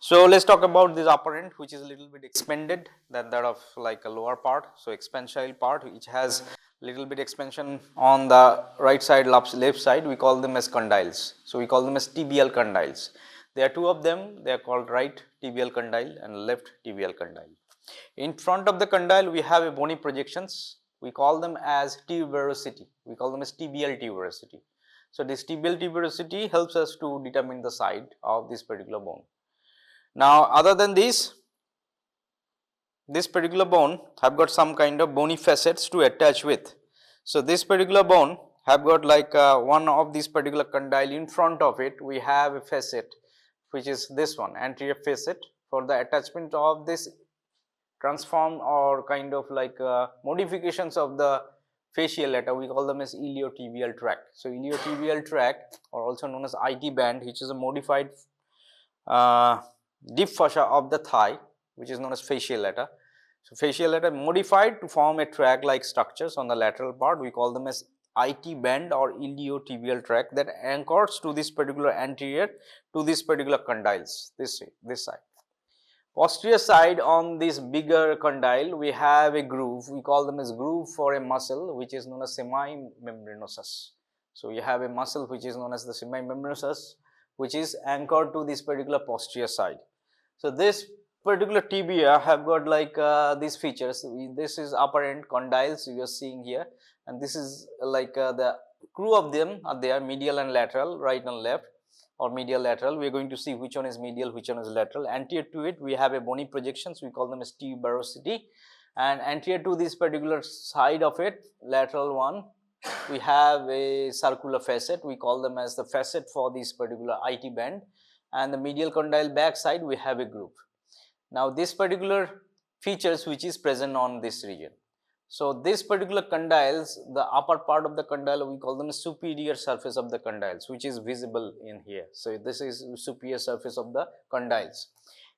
So let's talk about this upper end, which is a little bit expanded than that of like a lower part. So expansile part which has little bit expansion on the right side, left side, we call them as condyles. So we call them as tibial condyles. There are two of them, they are called right tibial condyle and left tibial condyle. In front of the condyle we have a bony projections, we call them as tuberosity, we call them as tibial tuberosity. So this tibial tuberosity helps us to determine the side of this particular bone. Now other than this particular bone have got some kind of bony facets to attach with. So this particular bone have got like one of these particular condyle in front of it, we have a facet which is this one, anterior facet, for the attachment of this transform or kind of like modifications of the fascial lata, we call them as iliotibial tract. So iliotibial tract, or also known as IT band, which is a modified deep fascia of the thigh, which is known as fascial lata. So fascial lata modified to form a tract like structures on the lateral part, we call them as IT band or iliotibial tract, that anchors to this particular anterior to this particular condyles, this side. Posterior side on this bigger condyle, we have a groove, we call them as groove for a muscle which is known as semimembranosus. So you have a muscle which is known as the semimembranosus, which is anchored to this particular posterior side. So this particular tibia have got like these features. This is upper end condyles you are seeing here, and this is like the crew of them are there, medial and lateral, right and left, or medial lateral. We are going to see which one is medial, which one is lateral. Anterior to it we have a bony projections, we call them as tuberosity, and anterior to this particular side of it, lateral one, we have a circular facet, we call them as the facet for this particular IT band, and the medial condyle back side we have a groove. Now this particular features which is present on this region. So this particular condyles, the upper part of the condyle, we call them the superior surface of the condyles, which is visible in here. So this is superior surface of the condyles.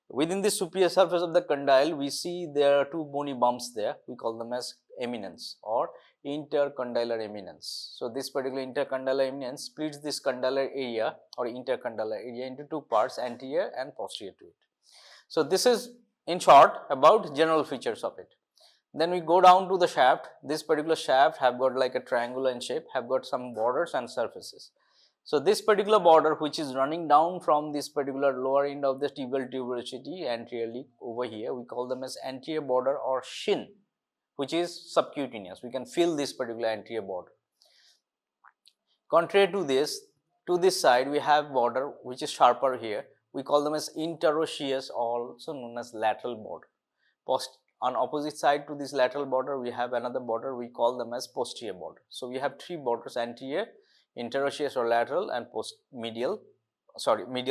Within the superior surface of the condyle, we see there are two bony bumps there, we call them as eminence or intercondylar eminence. So this particular intercondylar eminence splits this condylar area or intercondylar area into two parts, anterior and posterior to it. So this is in short about general features of it. Then we go down to the shaft. This particular shaft have got like a triangular in shape, have got some borders and surfaces. So this particular border which is running down from this particular lower end of the tibial tuberosity anteriorly over here, we call them as anterior border or shin, which is subcutaneous. We can feel this particular anterior border. Contrary to this side we have border which is sharper here. We call them as interosseous, also known as lateral border. On opposite side to this lateral border we have another border, we call them as posterior border. So we have three borders, anterior, interosseous or lateral, and medial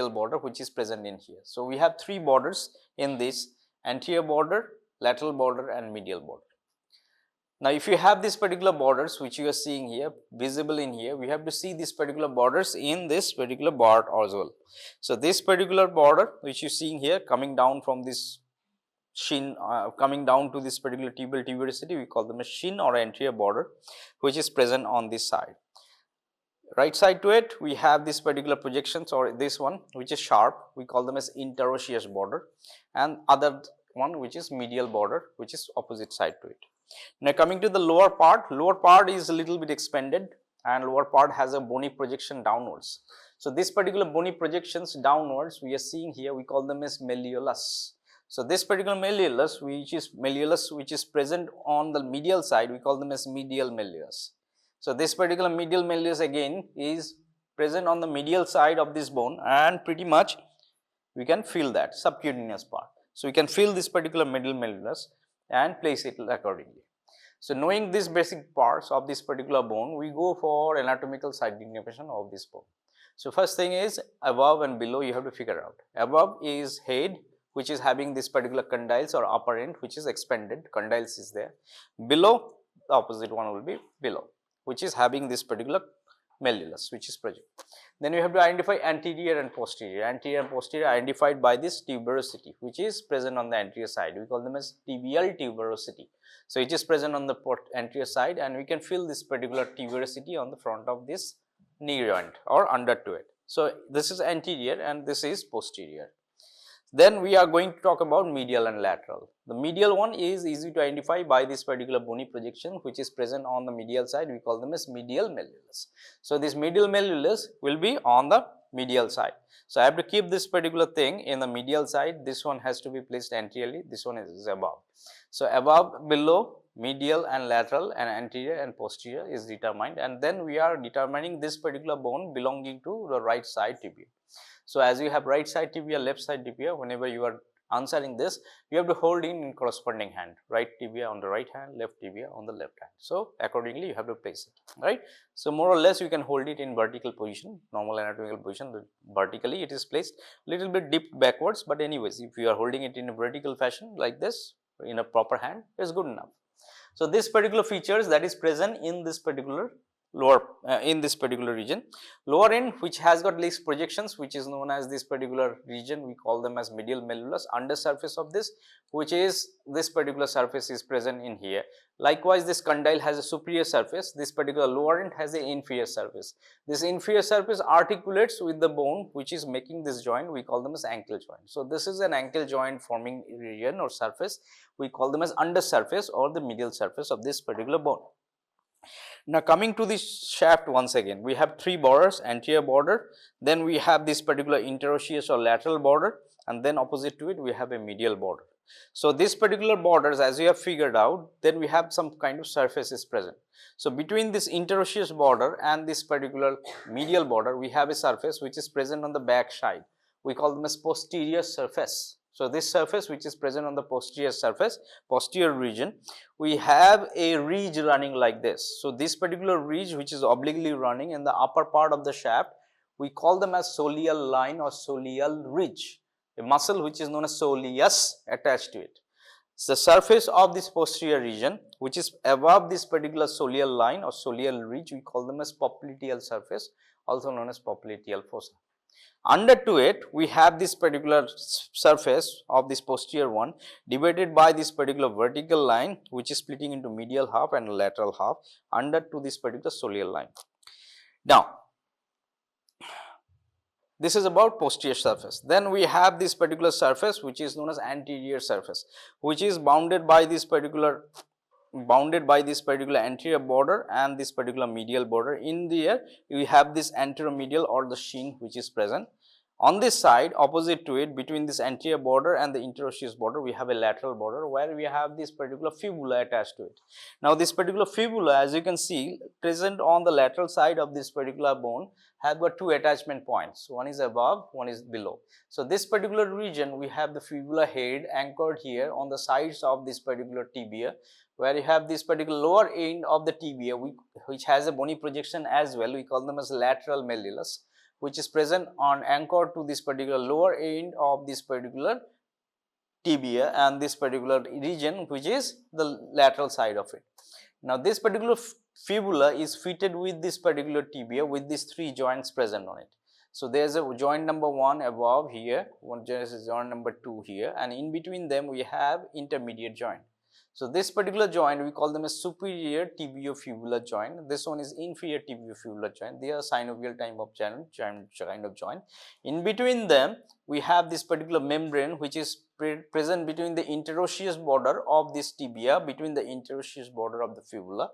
border, which is present in here. So we have three borders in this: anterior border, lateral border and medial border. Now if you have these particular borders which you are seeing here visible in here, we have to see these particular borders in this particular board as well. So this particular border which you are seeing here coming down from this shin, coming down to this particular tibial tuberosity, we call them a shin or anterior border, which is present on this side. Right side to it we have this particular projections, or this one which is sharp, we call them as interosseous border, and other one which is medial border, which is opposite side to it. Now coming to the lower part is a little bit expanded, and lower part has a bony projection downwards. So this particular bony projections downwards we are seeing here, we call them as malleolus. So this particular malleolus which is present on the medial side, we call them as medial malleolus. So this particular medial malleolus again is present on the medial side of this bone, and pretty much we can feel that subcutaneous part. So we can feel this particular medial malleolus and place it accordingly. So knowing these basic parts of this particular bone, we go for anatomical side dignification of this bone. So first thing is above and below you have to figure out. Above is head, which is having this particular condyles or upper end which is expanded, condyles is there. Below, the opposite one will be below, which is having this particular malleolus which is project. Then we have to identify anterior and posterior. Anterior and posterior identified by this tuberosity which is present on the anterior side, we call them as tibial tuberosity. So it is present on the anterior side, and we can feel this particular tuberosity on the front of this knee joint or under to it. So this is anterior and this is posterior. Then we are going to talk about medial and lateral. The medial one is easy to identify by this particular bony projection which is present on the medial side. We call them as medial malleolus. So, this medial malleolus will be on the medial side. So, I have to keep this particular thing in the medial side. This one has to be placed anteriorly, this one is above. So, above, below, medial and lateral, and anterior and posterior is determined, and then we are determining this particular bone belonging to the right side tibia. So, as you have right side tibia, left side tibia, whenever you are answering this, you have to hold in corresponding hand, right tibia on the right hand, left tibia on the left hand. So, accordingly you have to place it, right. So, more or less you can hold it in vertical position, normal anatomical position. Vertically it is placed little bit dipped backwards, but anyways if you are holding it in a vertical fashion like this in a proper hand, is good enough. So, this particular features that is present in this particular lower in this particular region, lower end which has got least projections, which is known as this particular region, we call them as medial malleolus, under surface of this, which is this particular surface is present in here. Likewise, this condyle has a superior surface, this particular lower end has the inferior surface. This inferior surface articulates with the bone which is making this joint, we call them as ankle joint. So, this is an ankle joint forming region or surface, we call them as under surface or the medial surface of this particular bone. Now, coming to this shaft once again, we have three borders, anterior border, then we have this particular interosseous or lateral border, and then opposite to it we have a medial border. So, this particular borders, as you have figured out, then we have some kind of surfaces present. So, between this interosseous border and this particular medial border, we have a surface which is present on the back side, we call them as posterior surface. So, this surface which is present on the posterior surface, posterior region, we have a ridge running like this. So, this particular ridge which is obliquely running in the upper part of the shaft, we call them as soleal line or soleal ridge, a muscle which is known as soleus attached to it. So, the surface of this posterior region which is above this particular soleal line or soleal ridge, we call them as popliteal surface, also known as popliteal fossa. Under to it we have this particular surface of this posterior one divided by this particular vertical line which is splitting into medial half and lateral half under to this particular soleal line. Now, this is about posterior surface. Then we have this particular surface which is known as anterior surface, which is bounded by this particular anterior border and this particular medial border. In there we have this anteromedial or the sheen which is present. On this side opposite to it, between this anterior border and the interosseous border, we have a lateral border where we have this particular fibula attached to it. Now, this particular fibula, as you can see, present on the lateral side of this particular bone have got two attachment points, one is above, one is below. So, this particular region we have the fibula head anchored here on the sides of this particular tibia, where you have this particular lower end of the tibia which has a bony projection as well, we call them as lateral malleolus, which is present on anchored to this particular lower end of this particular tibia and this particular region which is the lateral side of it. Now, this particular fibula is fitted with this particular tibia with these three joints present on it. So, there is a joint number 1 above here, joint number 2 here, and in between them we have intermediate joint. So, this particular joint we call them as superior tibiofibular joint, this one is inferior tibiofibular joint, they are synovial type of kind of joint. In between them we have this particular membrane which is present between the interosseous border of this tibia, between the interosseous border of the fibula,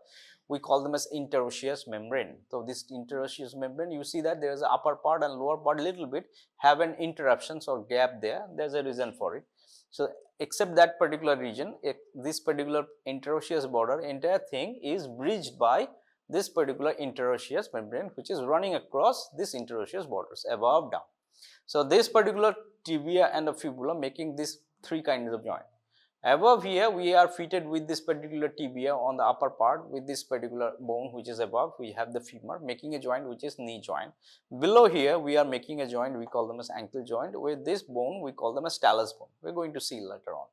we call them as interosseous membrane. So, this interosseous membrane, you see that there is an upper part and lower part little bit have an interruptions or gap there, there is a reason for it. So, except that particular region, this particular interosseous border, entire thing is bridged by this particular interosseous membrane which is running across this interosseous borders above, down. So, this particular tibia and the fibula making these three kinds of joint. Above here we are fitted with this particular tibia on the upper part with this particular bone which is above, we have the femur making a joint which is knee joint. Below here we are making a joint, we call them as ankle joint, with this bone we call them as talus bone, we are going to see later on.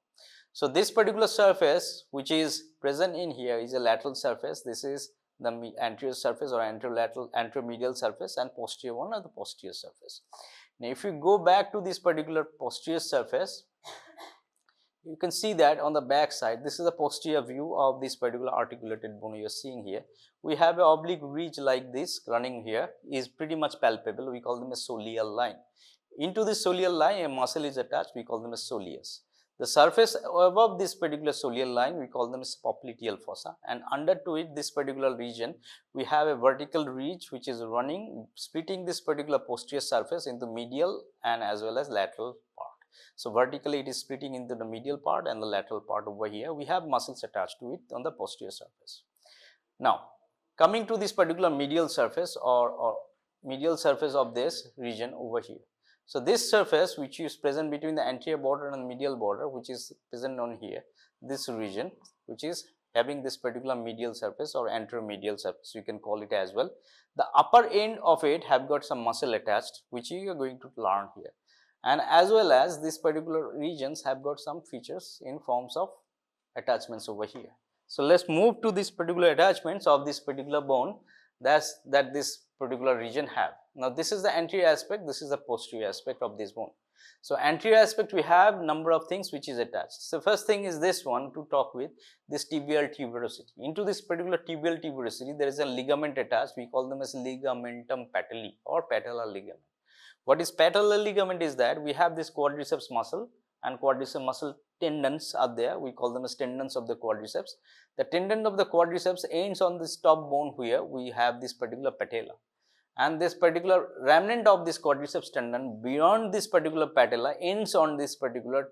So, this particular surface which is present in here is a lateral surface, this is the anterior surface or anteromedial surface, and posterior one are the posterior surface. Now, if you go back to this particular posterior surface, you can see that on the back side, this is a posterior view of this particular articulated bone you are seeing here. We have an oblique ridge like this running here, is pretty much palpable, we call them a soleal line. Into this soleal line a muscle is attached, we call them as soleus. The surface above this particular soleal line we call them as popliteal fossa, and under to it this particular region we have a vertical ridge which is running, splitting this particular posterior surface into medial and as well as lateral part. So, vertically it is splitting into the medial part and the lateral part. Over here we have muscles attached to it on the posterior surface. Now, coming to this particular medial surface or medial surface of this region over here. So, this surface which is present between the anterior border and medial border, which is present on here, this region which is having this particular medial surface or anteromedial surface, you can call it as well. The upper end of it have got some muscle attached, which you are going to learn here, and as well as this particular regions have got some features in forms of attachments over here. So, let us move to this particular attachments of this particular bone that this particular region have. Now, this is the anterior aspect, this is the posterior aspect of this bone. So, anterior aspect we have number of things which is attached. So, first thing is this one to talk with, this tibial tuberosity. Into this particular tibial tuberosity there is a ligament attached, we call them as ligamentum patelli or patellar ligament. What is patellar ligament is that we have this quadriceps muscle and quadriceps muscle tendons are there, we call them as tendons of the quadriceps. The tendon of the quadriceps ends on this top bone here, we have this particular patella, and this particular remnant of this quadriceps tendon beyond this particular patella ends on this particular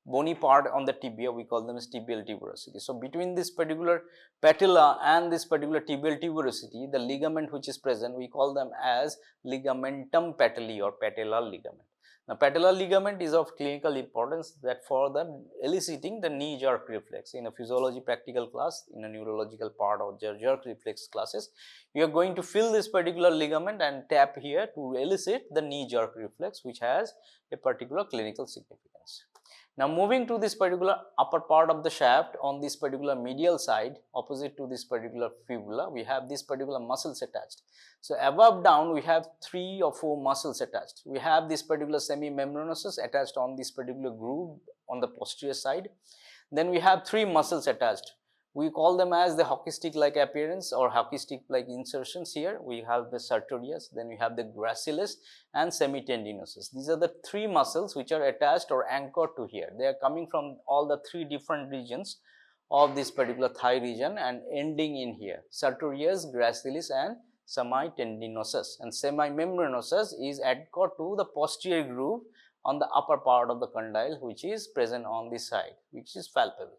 bony part on the tibia, we call them as tibial tuberosity. So, between this particular patella and this particular tibial tuberosity, the ligament which is present we call them as ligamentum patelli or patellar ligament. Now, patellar ligament is of clinical importance, that for the eliciting the knee jerk reflex. In a physiology practical class, in a neurological part of jerk reflex classes, you are going to fill this particular ligament and tap here to elicit the knee jerk reflex, which has a particular clinical significance. Now, moving to this particular upper part of the shaft on this particular medial side opposite to this particular fibula, we have this particular muscles attached. So, above down we have 3 or 4 muscles attached. We have this particular semimembranosus attached on this particular groove on the posterior side. Then we have 3 muscles attached. We call them as the hockey stick like appearance or hockey stick like insertions here. We have the sartorius, then we have the gracilis and semitendinosus. These are the 3 muscles which are attached or anchored to here. They are coming from all the 3 different regions of this particular thigh region and ending in here, sartorius, gracilis and semitendinosus, and semimembranosus is anchored to the posterior groove on the upper part of the condyle, which is present on this side, which is palpable.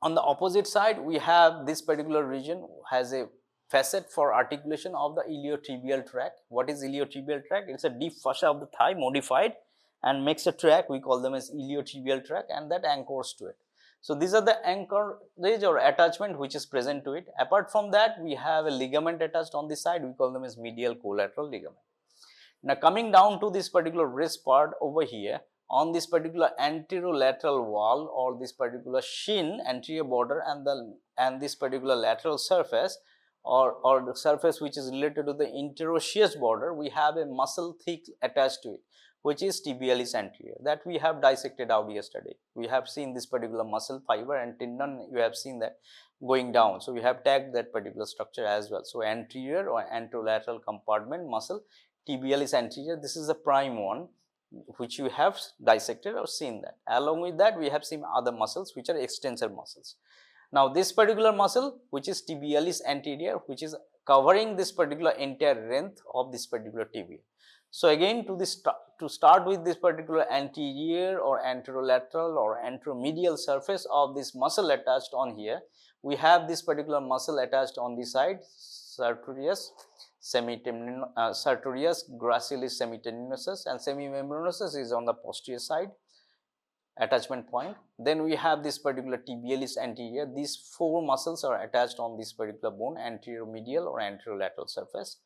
On the opposite side, we have this particular region has a facet for articulation of the iliotibial tract. What is iliotibial tract? It is a deep fascia of the thigh modified and makes a tract, we call them as iliotibial tract, and that anchors to it. So, these are the anchorage or attachment which is present to it. Apart from that, we have a ligament attached on this side, we call them as medial collateral ligament. Now, coming down to this particular wrist part over here, on this particular anterolateral wall or this particular shin, anterior border and this particular lateral surface or the surface which is related to the interosseous border, we have a muscle thick attached to it, which is tibialis anterior, that we have dissected out yesterday. We have seen this particular muscle fiber and tendon, you have seen that going down. So, we have tagged that particular structure as well. So, anterior or anterolateral compartment muscle, tibialis anterior, this is the prime one which you have dissected or seen that. Along with that, we have seen other muscles which are extensor muscles. Now, this particular muscle which is tibialis anterior, which is covering this particular entire length of this particular tibia. So, again to start with this particular anterior or anterolateral or anteromedial surface of this muscle attached on here, we have this particular muscle attached on the side, sartorius, sartorius, gracilis, semitendinosus, and semimembranosus is on the posterior side attachment point. Then we have this particular tibialis anterior. These 4 muscles are attached on this particular bone, anterior medial or anterolateral surface.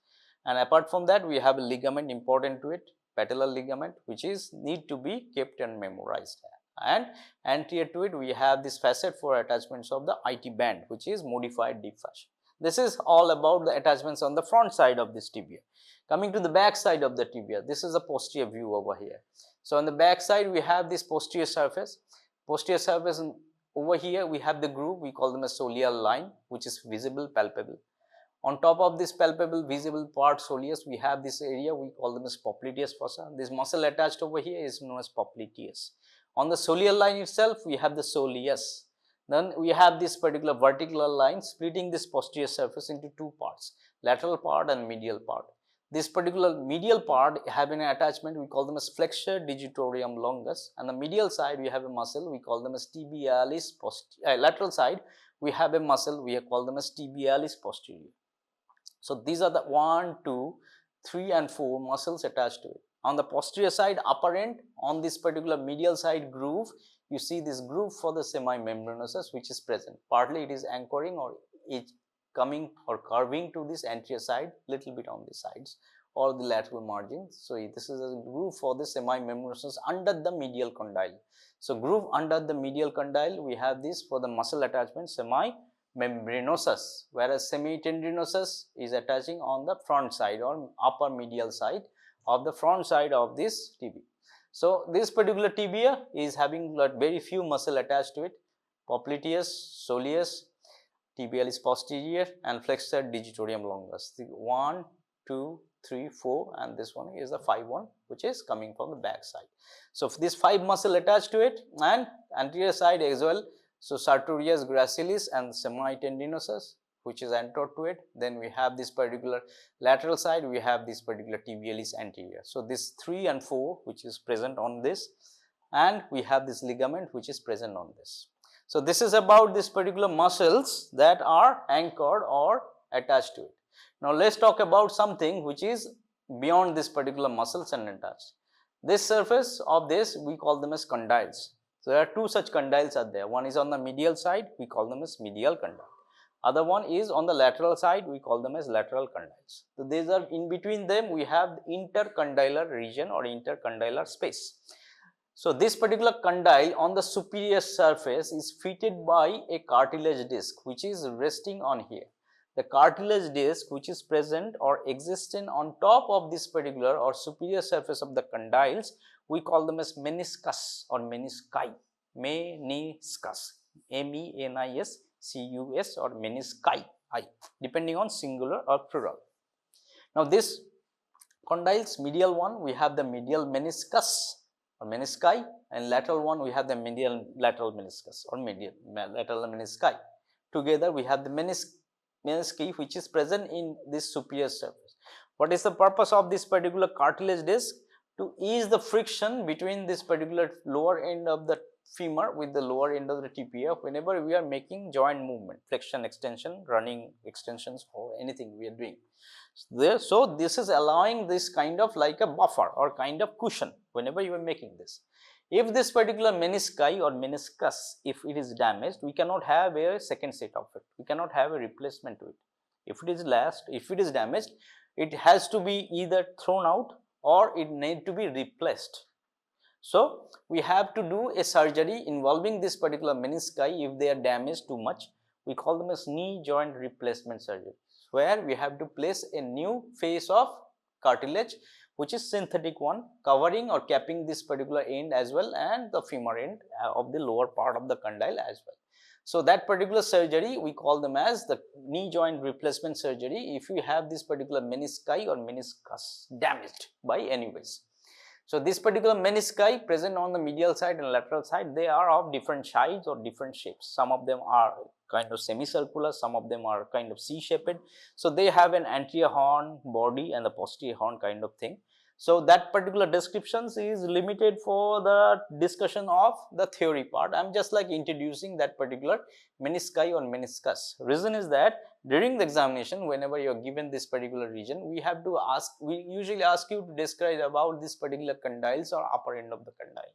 And apart from that, we have a ligament important to it, patellar ligament, which is need to be kept and memorized. And anterior to it, we have this facet for attachments of the IT band, which is modified deep fascia. This is all about the attachments on the front side of this tibia. Coming to the back side of the tibia, this is a posterior view over here. So, on the back side, we have this posterior surface. Posterior surface over here, we have the groove, we call them a soleal line, which is visible, palpable. On top of this palpable visible part soleus, we have this area we call them as popliteus fossa. This muscle attached over here is known as popliteus. On the soleal line itself, we have the soleus. Then we have this particular vertical line splitting this posterior surface into two parts, lateral part and medial part. This particular medial part having an attachment, we call them as flexure digitorum longus, and the medial side we have a muscle, we call them as tibialis posterior. Lateral side we have a muscle, we call them as tibialis posterior. So these are the 1, 2, 3 and 4 muscles attached to it. On the posterior side, upper end, on this particular medial side groove, you see this groove for the semimembranosus which is present. Partly it is anchoring or it coming or curving to this anterior side, little bit on the sides or the lateral margins. So this is a groove for the semimembranosus under the medial condyle. So groove under the medial condyle, we have this for the muscle attachment semimembranosus, whereas semitendinosus is attaching on the front side or upper medial side of the front side of this tibia. So this particular tibia is having very few muscle attached to it, popliteus, soleus, tibialis posterior and flexor digitorum longus. The 1, 2, 3, 4 and this one is the 5 one which is coming from the back side. So this 5 muscle attached to it and anterior side as well. So sartorius gracilis and semitendinosus which is anterior to it. Then we have this particular lateral side, we have this particular tibialis anterior. So this 3 and 4 which is present on this, and we have this ligament which is present on this. So this is about this particular muscles that are anchored or attached to it. Now let's talk about something which is beyond this particular muscles and attached. This surface of this we call them as condyles. So there are 2 such condyles are there. One is on the medial side, we call them as medial condyle. Other one is on the lateral side, we call them as lateral condyles. So these are in between them we have intercondylar region or intercondylar space. So this particular condyle on the superior surface is fitted by a cartilage disc which is resting on here. The cartilage disc which is present or existing on top of this particular or superior surface of the condyles, we call them as meniscus or menisci, meniscus, MENISCUS or menisci, depending on singular or plural. Now this condyles, medial one we have the medial meniscus or menisci, and lateral one we have the medial lateral meniscus or medial lateral menisci. Together we have the menisci which is present in this superior surface. What is the purpose of this particular cartilage disc? To ease the friction between this particular lower end of the femur with the lower end of the tibia whenever we are making joint movement, flexion, extension, running extensions or anything we are doing. So this is allowing this kind of like a buffer or kind of cushion whenever you are making this. If this particular menisci or meniscus, if it is damaged, we cannot have a second set of it. We cannot have a replacement to it. If it is damaged, it has to be either thrown out or it need to be replaced. So we have to do a surgery involving this particular menisci if they are damaged too much. We call them as knee joint replacement surgery, where we have to place a new face of cartilage which is synthetic one covering or capping this particular end as well and the femur end of the lower part of the condyle as well. So that particular surgery we call them as the knee joint replacement surgery if you have this particular menisci or meniscus damaged by anyways. So this particular menisci present on the medial side and lateral side, they are of different sizes or different shapes. Some of them are kind of semicircular, some of them are kind of C-shaped. So they have an anterior horn body and the posterior horn kind of thing. So that particular descriptions is limited for the discussion of the theory part. I am just like introducing that particular menisci or meniscus. Reason is that during the examination, whenever you are given this particular region, we usually ask you to describe about this particular condyles or upper end of the condyle.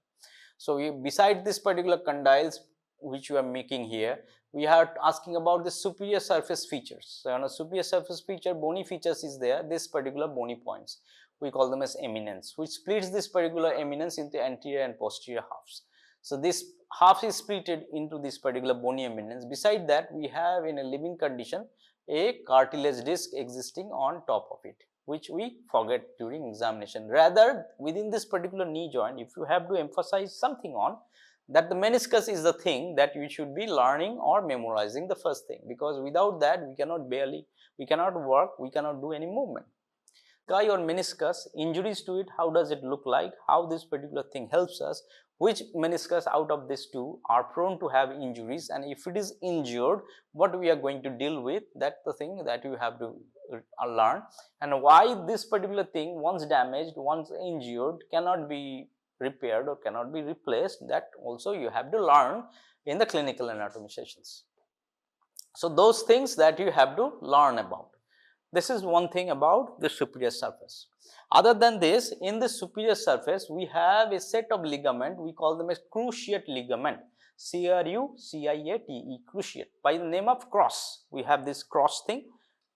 So beside this particular condyles which you are making here, we are asking about the superior surface features. So on a superior surface feature, bony features is there, this particular bony points. We call them as eminence, which splits this particular eminence into anterior and posterior halves. So this half is splitted into this particular bony eminence. Beside that, we have in a living condition a cartilage disc existing on top of it, which we forget during examination. Rather, within this particular knee joint, if you have to emphasize something on that, the meniscus is the thing that you should be learning or memorizing the first thing, because without that we we cannot work, we cannot do any movement. Thigh or meniscus, injuries to it, how does it look like, how this particular thing helps us, which meniscus out of these two are prone to have injuries, and if it is injured, what we are going to deal with, that's the thing that you have to learn, and why this particular thing once damaged, once injured cannot be repaired or cannot be replaced, that also you have to learn in the clinical anatomy sessions. So those things that you have to learn about. This is one thing about the superior surface. Other than this, in the superior surface, we have a set of ligament, we call them as cruciate ligament, C-R-U-C-I-A-T-E, cruciate. By the name of cross, we have this cross thing.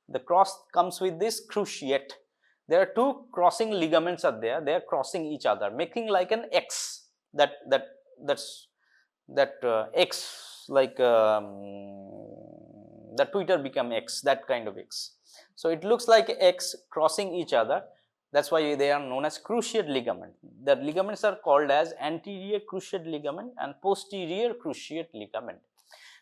The cross comes with this cruciate. There are two crossing ligaments are there, they are crossing each other, making like an X, that's X, like the Twitter become X, that kind of X. So it looks like X crossing each other, that's why they are known as cruciate ligament. The ligaments are called as anterior cruciate ligament and posterior cruciate ligament.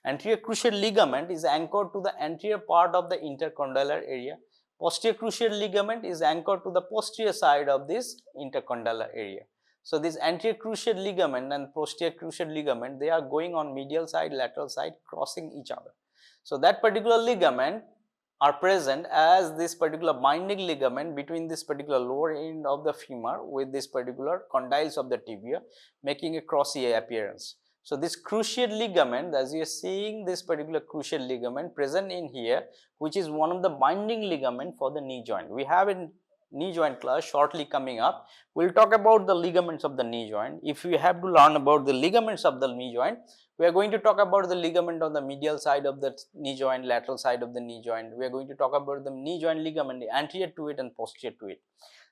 Anterior cruciate ligament is anchored to the anterior part of the intercondylar area. Posterior cruciate ligament is anchored to the posterior side of this intercondylar area. So this anterior cruciate ligament and posterior cruciate ligament, they are going on medial side, lateral side, crossing each other. So that particular ligament are present as this particular binding ligament between this particular lower end of the femur with this particular condyles of the tibia, making a crossy appearance. So this cruciate ligament, as you are seeing this particular cruciate ligament present in here, which is one of the binding ligament for the knee joint. We have in knee joint class shortly coming up, we will talk about the ligaments of the knee joint. If we have to learn about the ligaments of the knee joint, we are going to talk about the ligament on the medial side of the knee joint, lateral side of the knee joint. We are going to talk about the knee joint ligament, anterior to it and posterior to it.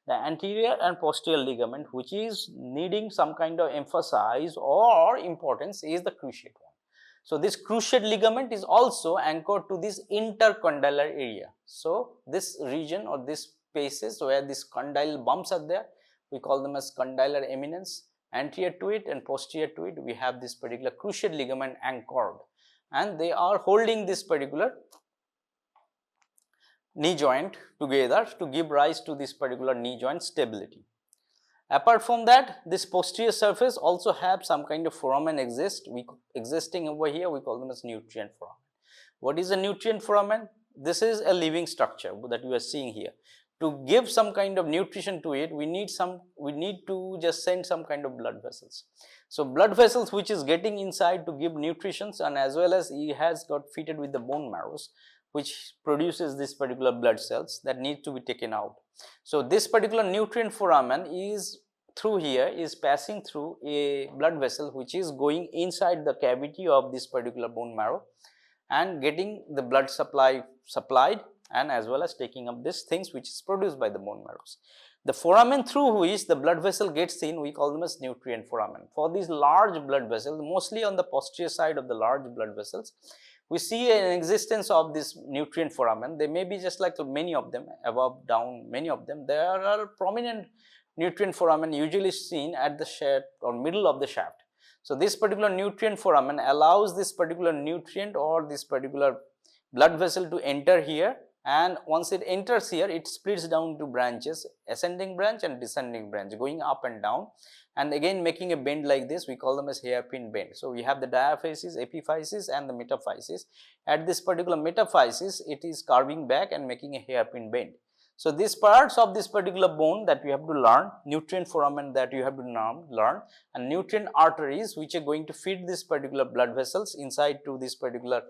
The anterior and posterior ligament, which is needing some kind of emphasis or importance, is the cruciate one. So this cruciate ligament is also anchored to this intercondylar area. So this region or this spaces where these condyle bumps are there, we call them as condylar eminence. Anterior to it and posterior to it, we have this particular cruciate ligament anchored, and they are holding this particular knee joint together to give rise to this particular knee joint stability. Apart from that, this posterior surface also have some kind of foramen existing over here, we call them as nutrient foramen. What is a nutrient foramen? This is a living structure that you are seeing here. To give some kind of nutrition to it, we need to just send some kind of blood vessels. So blood vessels which is getting inside to give nutrition, and as well as it has got fitted with the bone marrows, which produces this particular blood cells that need to be taken out. So this particular nutrient foramen is through here is passing through a blood vessel which is going inside the cavity of this particular bone marrow and getting the blood supplied, and as well as taking up these things which is produced by the bone marrows. The foramen through which the blood vessel gets in, we call them as nutrient foramen. For these large blood vessels, mostly on the posterior side of the large blood vessels, we see an existence of this nutrient foramen. They may be just like many of them, above, down, many of them. There are prominent nutrient foramen usually seen at the shaft or middle of the shaft. So this particular nutrient foramen allows this particular nutrient or this particular blood vessel to enter here, and once it enters here, it splits down to branches, ascending branch and descending branch, going up and down, and again making a bend like this. We call them as hairpin bend. So we have the diaphysis, epiphysis and the metaphysis. At this particular metaphysis, it is curving back and making a hairpin bend. So these parts of this particular bone that you have to learn, nutrient foramen that you have to learn, and nutrient arteries which are going to feed this particular blood vessels inside to this particular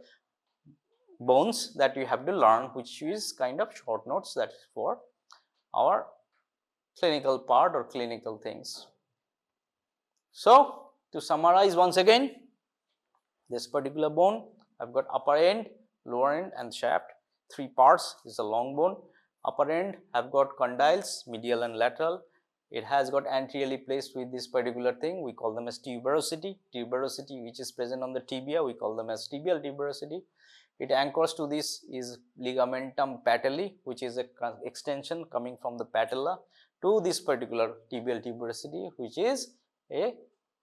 bones that you have to learn, which is kind of short notes that is for our clinical part or clinical things. So to summarize once again, this particular bone, I've got upper end, lower end and shaft, three parts. This is a long bone. Upper end have got condyles, medial and lateral. It has got anteriorly placed with this particular thing, we call them as tuberosity. Tuberosity which is present on the tibia, we call them as tibial tuberosity. It anchors to this is ligamentum patelli, which is a extension coming from the patella to this particular tibial tuberosity, which is a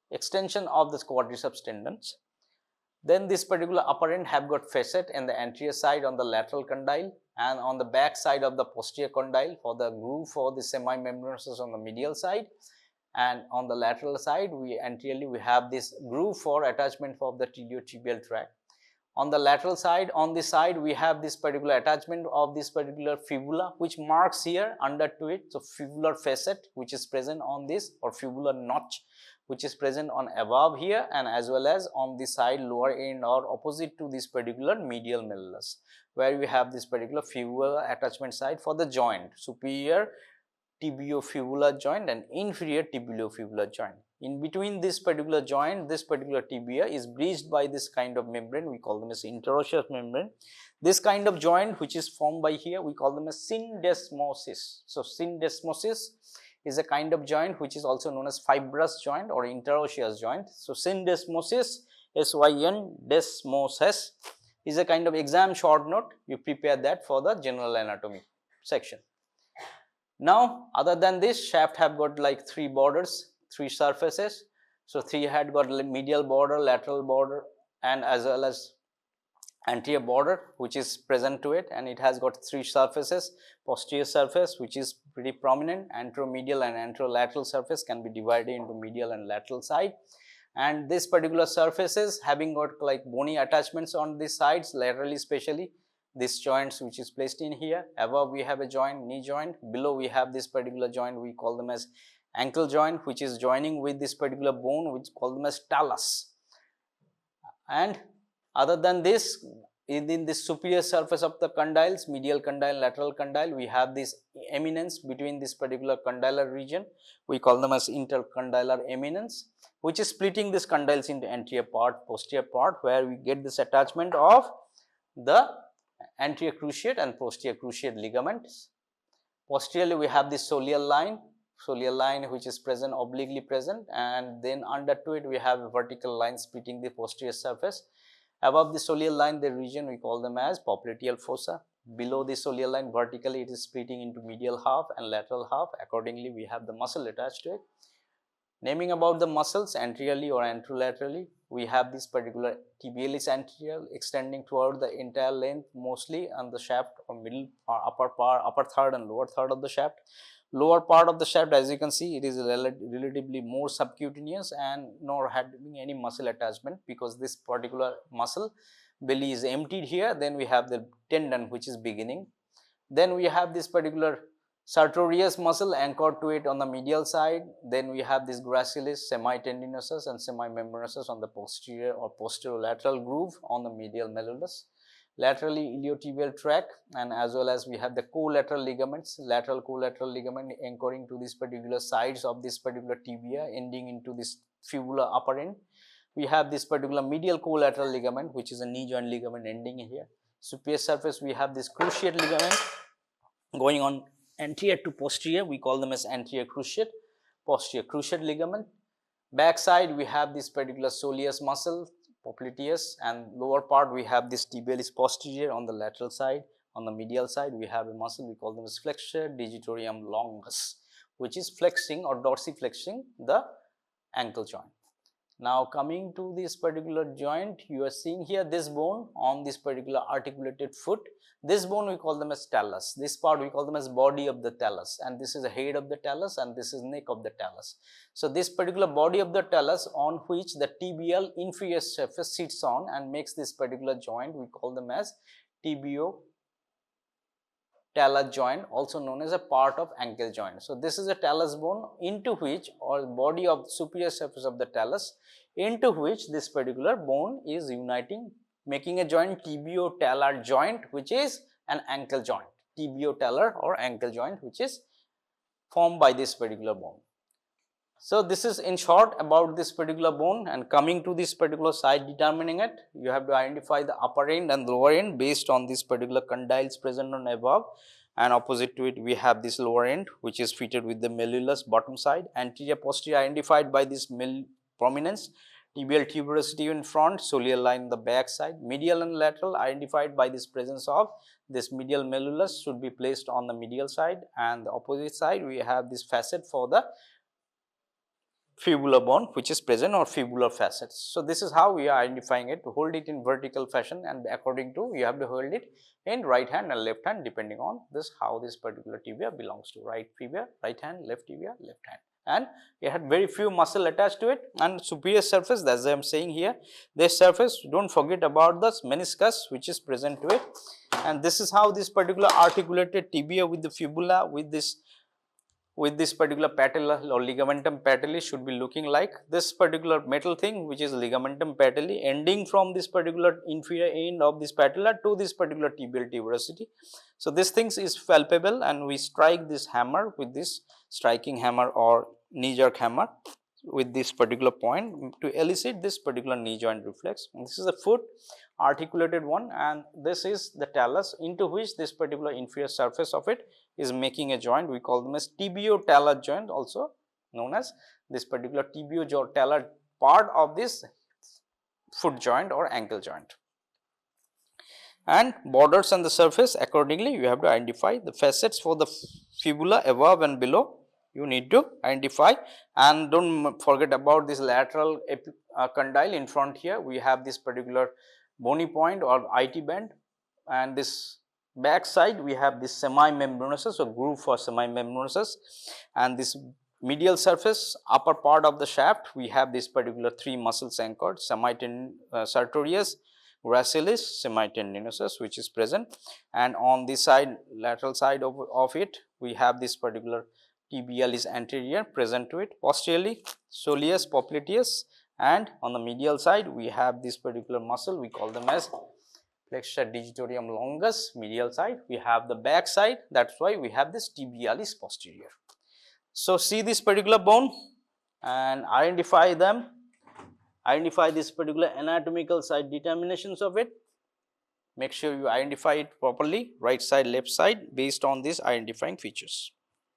extension of the quadriceps tendons. Then this particular upper end have got facet in the anterior side on the lateral condyle, and on the back side of the posterior condyle for the groove for the semimembranosus on the medial side, and on the lateral side we anteriorly we have this groove for attachment of the tiliotibial tract. On the lateral side, on this side we have this particular attachment of this particular fibula, which marks here under to it. So fibular facet which is present on this, or fibular notch which is present on above here, and as well as on the side lower end or opposite to this particular medial malleolus, where we have this particular fibular attachment side for the joint, superior tibiofibular joint and inferior tibiofibular joint. In between this particular joint, this particular tibia is bridged by this kind of membrane, we call them as interosseous membrane. This kind of joint which is formed by here, we call them as syndesmosis. So syndesmosis is a kind of joint which is also known as fibrous joint or interosseous joint. So syndesmosis, syndesmosis, is a kind of exam short note. You prepare that for the general anatomy section. Now, other than this, shaft have got like 3 borders, 3 surfaces. So 3 had got medial border, lateral border, and as well as anterior border which is present to it, and it has got 3 surfaces. Posterior surface which is pretty prominent, anteromedial and anterolateral surface can be divided into medial and lateral side, and this particular surfaces having got like bony attachments on these sides, laterally especially this joints which is placed in here. Above we have a joint, knee joint. Below we have this particular joint, we call them as ankle joint, which is joining with this particular bone which call them as talus. And other than this, in this superior surface of the condyles, medial condyle, lateral condyle, we have this eminence between this particular condylar region, we call them as intercondylar eminence, which is splitting this condyles into anterior part, posterior part, where we get this attachment of the anterior cruciate and posterior cruciate ligaments. Posteriorly we have this soleal line which is present, obliquely present, and then under to it we have a vertical line splitting the posterior surface. Above the soleal line, the region we call them as popliteal fossa. Below the soleal line, vertically it is splitting into medial half and lateral half. Accordingly, we have the muscle attached to it. Naming about the muscles, anteriorly or anterolaterally, we have this particular tibialis anterior extending throughout the entire length, mostly on the shaft or middle or upper third and lower third of the shaft. Lower part of the shaft, as you can see, it is relatively more subcutaneous and nor having any muscle attachment, because this particular muscle belly is emptied here. Then we have the tendon which is beginning. Then we have this particular sartorius muscle anchored to it on the medial side. Then we have this gracilis, semitendinosus and semimembranosus on the posterior or posterolateral groove on the medial malleolus. Laterally iliotibial tract, and as well as we have the collateral ligaments, lateral collateral ligament anchoring to these particular sides of this particular tibia ending into this fibula upper end. We have this particular medial collateral ligament which is a knee joint ligament ending here. Superior surface we have this cruciate ligament going on anterior to posterior, we call them as anterior cruciate, posterior cruciate ligament. Back side we have this particular soleus muscle, popliteus, and lower part we have this tibialis posterior on the lateral side. On the medial side we have a muscle, we call them as flexure digitorum longus, which is flexing or dorsiflexing the ankle joint. Now coming to this particular joint, you are seeing here this bone on this particular articulated foot. This bone we call them as talus. This part we call them as body of the talus, and this is the head of the talus, and this is neck of the talus. So this particular body of the talus on which the tibial inferior surface sits on and makes this particular joint, we call them as tibiofibular joint, also known as a part of ankle joint. So this is a talus bone into which, or body of superior surface of the talus, into which this particular bone is uniting, making a joint, tibiotallar joint, which is an ankle joint, tibiotallar or ankle joint, which is formed by this particular bone. So this is in short about this particular bone, and coming to this particular side determining it, you have to identify the upper end and lower end based on this particular condyles present on above, and opposite to it we have this lower end which is fitted with the malleolus bottom side. Anterior posterior identified by this prominence, tibial tuberosity in front, soleal line in the back side. Medial and lateral identified by this presence of this medial malleolus should be placed on the medial side, and the opposite side we have this facet for the fibular bone which is present or fibular facets. So, this is how we are identifying it. To hold it in vertical fashion, and according to you have to hold it in right hand and left hand depending on this how this particular tibia belongs to. Right tibia, right hand, left tibia, left hand, and it had very few muscle attached to it. And superior surface, as I am saying here, this surface, do not forget about the meniscus which is present to it, and this is how this particular articulated tibia with the fibula with this particular patellar or ligamentum patelli should be looking like. This particular metal thing which is ligamentum patelli ending from this particular inferior end of this patellar to this particular tibial tuberosity. So, this things is palpable, and we strike this hammer with this striking hammer or knee jerk hammer with this particular point to elicit this particular knee joint reflex. And this is the foot articulated one, and this is the talus into which this particular inferior surface of it is making a joint. We call them as tibiotalar joint, also known as this particular tibiotalar part of this foot joint or ankle joint. And borders on the surface, accordingly you have to identify the facets for the fibula above and below. You need to identify, and do not forget about this lateral condyle in front. Here we have this particular bony point or IT band, and this back side we have this semimembranosus or groove for semimembranosus, and this medial surface upper part of the shaft we have this particular three muscles anchored: sartorius, gracilis, semitendinosus, which is present, and on this side lateral side of it we have this particular tibialis anterior present to it, posteriorly soleus, popliteus, and on the medial side we have this particular muscle, we call them as flexure digitorum longus. Medial side we have the back side, that is why we have this tibialis posterior. So, see this particular bone and identify them, identify this particular anatomical side determinations of it. Make sure you identify it properly, right side, left side, based on these identifying features.